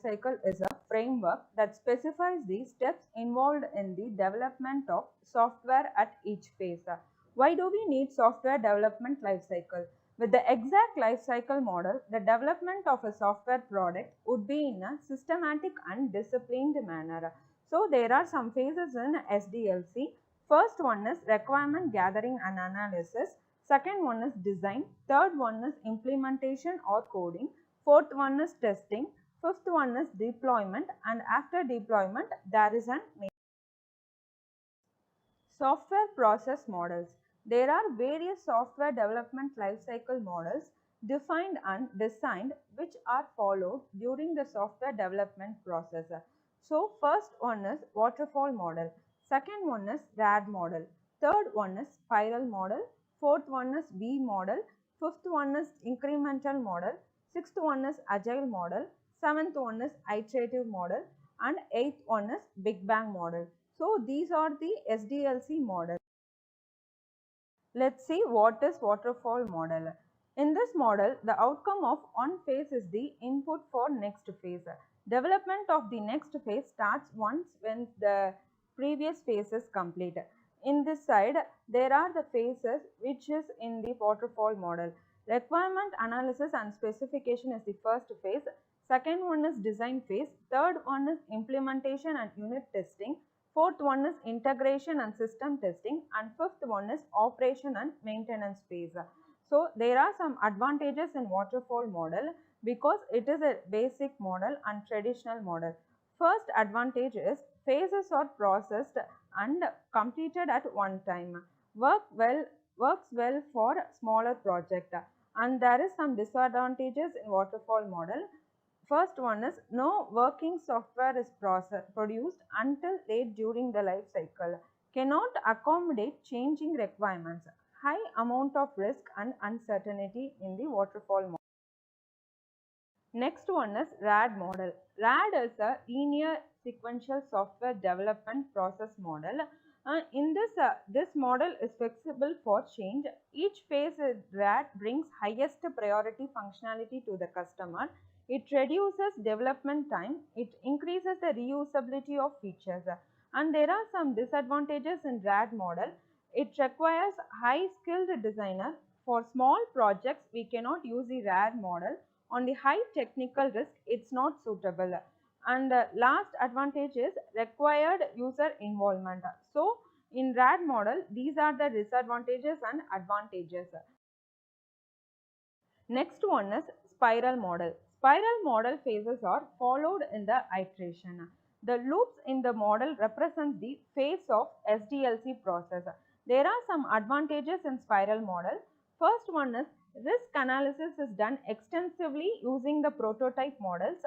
cycle is a framework that specifies the steps involved in the development of software at each phase. Why do we need software development life cycle? With the exact life cycle model, the development of a software product would be in a systematic and disciplined manner. So there are some phases in SDLC. First one is requirement gathering and analysis. Second one is design. Third one is implementation or coding. Fourth one is testing. Fifth one is deployment, and after deployment there is an software process models. There are various software development lifecycle models defined and designed which are followed during the software development process. So first one is waterfall model, second one is RAD model, third one is spiral model, fourth one is V model, fifth one is incremental model, sixth one is agile model, seventh one is iterative model, and eighth one is big bang model. So these are the SDLC model. Let's see what is waterfall model. In this model, the outcome of one phase is the input for next phase. Development of the next phase starts once when the previous phase is complete. In this side, there are the phases which is in the waterfall model. Requirement analysis and specification is the first phase. Second one is design phase. Third one is implementation and unit testing. Fourth one is integration and system testing, and fifth one is operation and maintenance phase. So there are some advantages in waterfall model because it is a basic model and traditional model. First advantage is phases are processed and completed at one time. Works well for smaller project, and there is some disadvantages in waterfall model. First one is no working software is produced until late during the life cycle, cannot accommodate changing requirements, high amount of risk and uncertainty in the waterfall model. Next one is RAD model. RAD is a linear sequential software development process model. In this model is flexible for change. Each phase in RAD brings highest priority functionality to the customer. It reduces development time, it increases the reusability of features, and there are some disadvantages in RAD model. It requires high skilled designer. For small projects, we cannot use the RAD model. On the high technical risk, it's not suitable. And the last advantage is required user involvement. So in RAD model, these are the disadvantages and advantages. Next one is spiral model. Spiral model phases are followed in the iteration. The loops in the model represent the phase of SDLC process. There are some advantages in spiral model. First one is risk analysis is done extensively using the prototype models.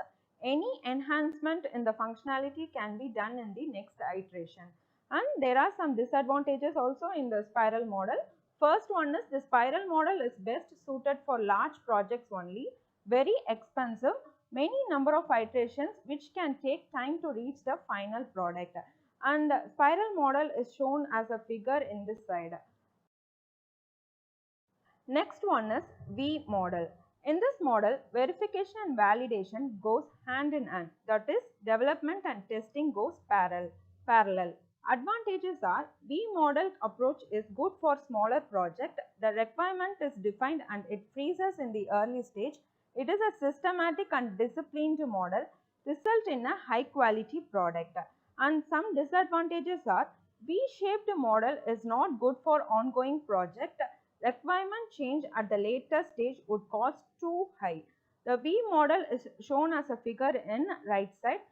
Any enhancement in the functionality can be done in the next iteration. And there are some disadvantages also in the spiral model. First one is the spiral model is best suited for large projects only, very expensive, many number of iterations which can take time to reach the final product, and the spiral model is shown as a figure in this slide. Next one is V model. In this model, verification and validation goes hand in hand, that is development and testing goes parallel. Advantages are V model approach is good for smaller project. The requirement is defined and it freezes in the early stage. It is a systematic and disciplined model, result in a high quality product. And some disadvantages are V-shaped model is not good for ongoing project. Requirement change at the later stage would cost too high. The V model is shown as a figure in right side.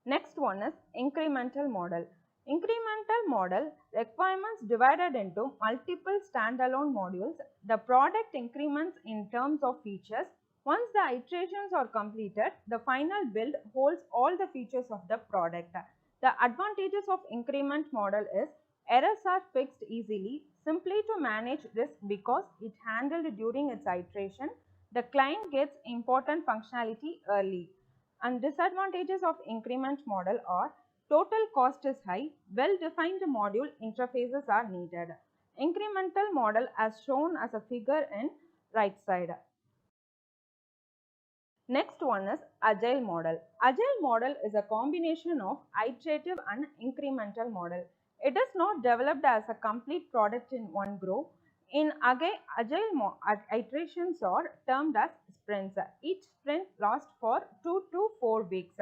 Next one is incremental model. Incremental model, requirements divided into multiple standalone modules. The product increments in terms of features. Once the iterations are completed, the final build holds all the features of the product. The advantages of increment model is errors are fixed easily, simply to manage risk because it handled during its iteration. The client gets important functionality early. And disadvantages of increment model are total cost is high, well-defined module interfaces are needed. Incremental model as shown as a figure in right side. Next one is Agile model. Agile model is a combination of iterative and incremental model. It is not developed as a complete product in one go. In Agile iterations are termed as sprints. Each sprint lasts for 2 to 4 weeks.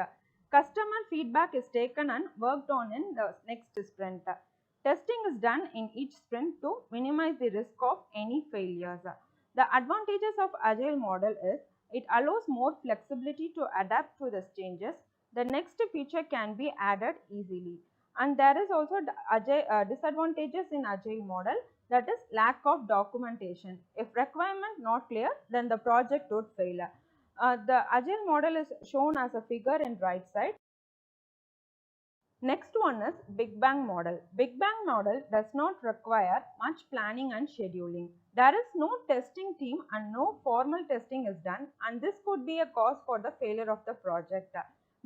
Customer feedback is taken and worked on in the next sprint. Testing is done in each sprint to minimize the risk of any failures. The advantages of Agile model is it allows more flexibility to adapt to the changes. The next feature can be added easily. And there is also disadvantages in Agile model, that is lack of documentation. If requirement not clear, then the project would fail. The Agile model is shown as a figure in right side. Next one is Big Bang model. Big Bang model does not require much planning and scheduling. There is no testing team and no formal testing is done, and this could be a cause for the failure of the project.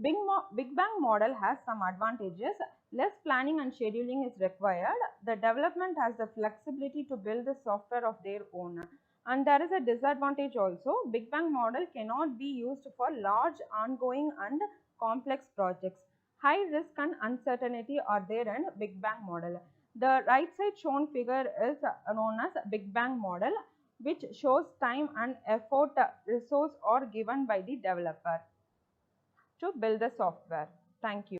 Big Bang model has some advantages. Less planning and scheduling is required. The development has the flexibility to build the software of their own. And there is a disadvantage also. Big Bang model cannot be used for large ongoing and complex projects. High risk and uncertainty are there in Big Bang model. The right side shown figure is known as Big Bang model, which shows time and effort resource are given by the developer to build the software. Thank you.